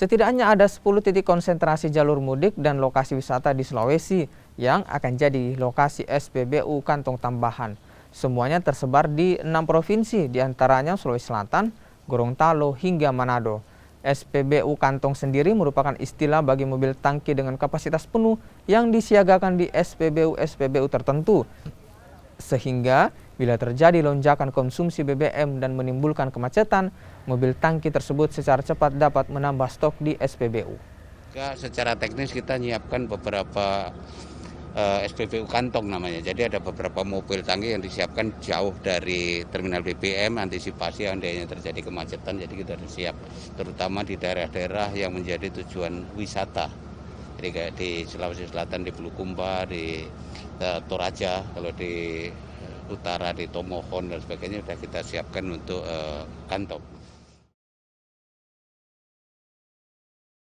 Setidaknya ada 10 titik konsentrasi jalur mudik dan lokasi wisata di Sulawesi yang akan jadi lokasi SPBU kantong tambahan. Semuanya tersebar di 6 provinsi, diantaranya Sulawesi Selatan, Gorontalo, hingga Manado. SPBU kantong sendiri merupakan istilah bagi mobil tangki dengan kapasitas penuh yang disiagakan di SPBU tertentu. Sehingga bila terjadi lonjakan konsumsi BBM dan menimbulkan kemacetan, mobil tangki tersebut secara cepat dapat menambah stok di SPBU. Secara teknis kita menyiapkan beberapa SPBU kantong namanya. Jadi ada beberapa mobil tangki yang disiapkan jauh dari terminal BBM, antisipasi andainya terjadi kemacetan. Jadi kita sudah siap, terutama di daerah-daerah yang menjadi tujuan wisata. Jadi kayak di Sulawesi Selatan, di Bulukumba, di Toraja, kalau di utara di Tomohon dan sebagainya sudah kita siapkan untuk kantong.